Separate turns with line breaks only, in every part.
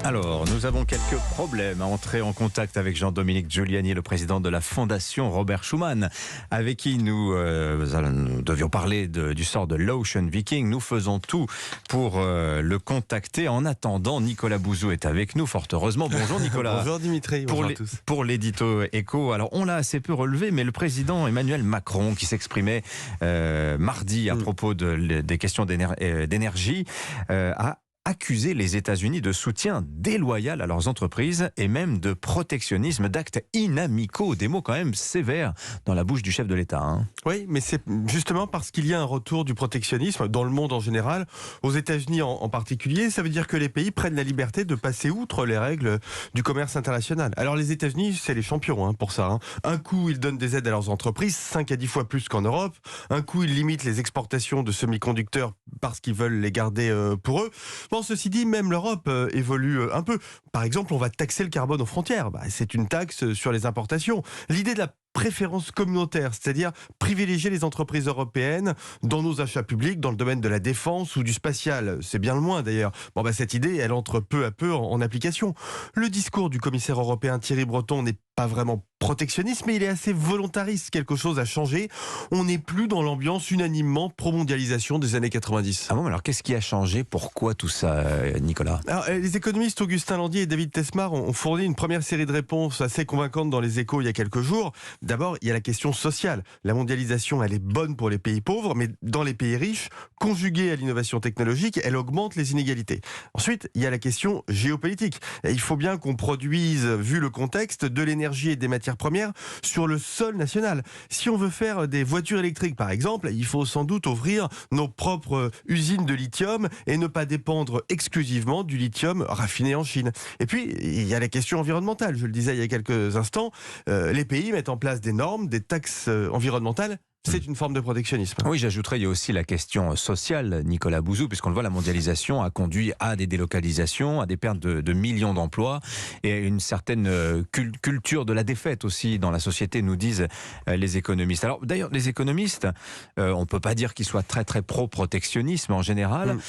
Alors, nous avons quelques problèmes à entrer en contact avec Jean-Dominique Giuliani, le président de la Fondation Robert Schuman, avec qui nous devions parler du sort de l'Ocean Viking. Nous faisons tout pour le contacter. En attendant, Nicolas Bouzou est avec nous, fort heureusement. Bonjour Nicolas.
Bonjour Dimitri, bonjour à tous.
Pour l'édito Écho, alors on l'a assez peu relevé, mais le président Emmanuel Macron, qui s'exprimait mardi à propos des questions d'énergie, a accusé les États-Unis de soutien déloyal à leurs entreprises et même de protectionnisme, d'actes inamicaux, des mots quand même sévères dans la bouche du chef de l'État. Hein.
Oui, mais c'est justement parce qu'il y a un retour du protectionnisme dans le monde en général, aux États-Unis en particulier, ça veut dire que les pays prennent la liberté de passer outre les règles du commerce international. Alors les États-Unis, c'est les champions pour ça. Un coup, ils donnent des aides à leurs entreprises, 5 à 10 fois plus qu'en Europe. Un coup, ils limitent les exportations de semi-conducteurs parce qu'ils veulent les garder pour eux. Bon, ceci dit, même l'Europe évolue un peu. Par exemple, on va taxer le carbone aux frontières. C'est une taxe sur les importations. L'idée de la préférence communautaire, c'est-à-dire privilégier les entreprises européennes dans nos achats publics, dans le domaine de la défense ou du spatial. C'est bien le moins d'ailleurs. Cette idée, elle entre peu à peu en application. Le discours du commissaire européen Thierry Breton n'est pas vraiment protectionniste, mais il est assez volontariste. Quelque chose a changé. On n'est plus dans l'ambiance unanimement pro-mondialisation des années 90.
Ah bon, alors qu'est-ce qui a changé? Pourquoi tout ça, Nicolas?
Alors, les économistes Augustin Landier et David Tesmar ont fourni une première série de réponses assez convaincantes dans les Échos il y a quelques jours. D'abord, il y a la question sociale. La mondialisation, elle est bonne pour les pays pauvres, mais dans les pays riches, conjuguée à l'innovation technologique, elle augmente les inégalités. Ensuite, il y a la question géopolitique. Il faut bien qu'on produise, vu le contexte, de l'énergie et des matières premières sur le sol national. Si on veut faire des voitures électriques, par exemple, il faut sans doute ouvrir nos propres usines de lithium et ne pas dépendre exclusivement du lithium raffiné en Chine. Et puis, il y a la question environnementale. Je le disais il y a quelques instants, les pays mettent en place des normes, des taxes environnementales. C'est une forme de protectionnisme.
Oui, j'ajouterais, il y a aussi la question sociale, Nicolas Bouzou, puisqu'on le voit, la mondialisation a conduit à des délocalisations, à des pertes de millions d'emplois et à une certaine culture de la défaite aussi dans la société, nous disent les économistes. Alors d'ailleurs, les économistes, on ne peut pas dire qu'ils soient très très pro-protectionnisme en général,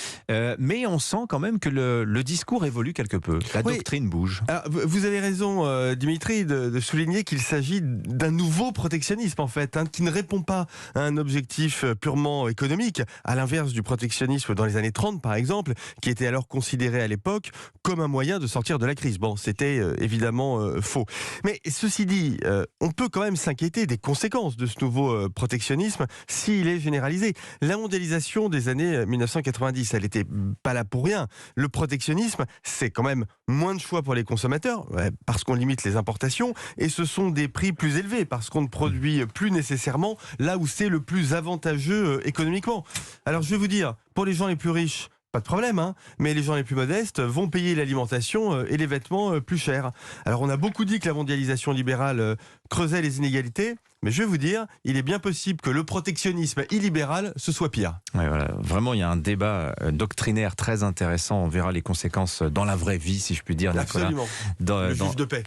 mais on sent quand même que le discours évolue quelque peu, la doctrine bouge.
Alors, vous avez raison, Dimitri, de souligner qu'il s'agit d'un nouveau protectionnisme en fait, qui ne répond pas à un objectif purement économique, à l'inverse du protectionnisme dans les années 30 par exemple, qui était alors considéré à l'époque comme un moyen de sortir de la crise. C'était évidemment faux. Mais ceci dit, on peut quand même s'inquiéter des conséquences de ce nouveau protectionnisme s'il est généralisé. La mondialisation des années 1990, elle n'était pas là pour rien. Le protectionnisme, c'est quand même moins de choix pour les consommateurs, parce qu'on limite les importations, et ce sont des prix plus élevés, parce qu'on ne produit plus nécessairement là où c'est le plus avantageux économiquement. Alors je vais vous dire, pour les gens les plus riches, pas de problème, mais les gens les plus modestes vont payer l'alimentation et les vêtements plus chers. Alors on a beaucoup dit que la mondialisation libérale creusait les inégalités, mais je vais vous dire, il est bien possible que le protectionnisme illibéral, ce soit pire.
Ouais, voilà. Vraiment, il y a un débat doctrinaire très intéressant. On verra les conséquences dans la vraie vie, si je puis dire, Nicolas.
Absolument. Le juge de paix.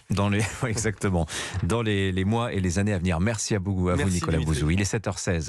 Exactement. Dans les mois et les années à venir. Merci à vous, Nicolas Bouzou. Il est 7h16.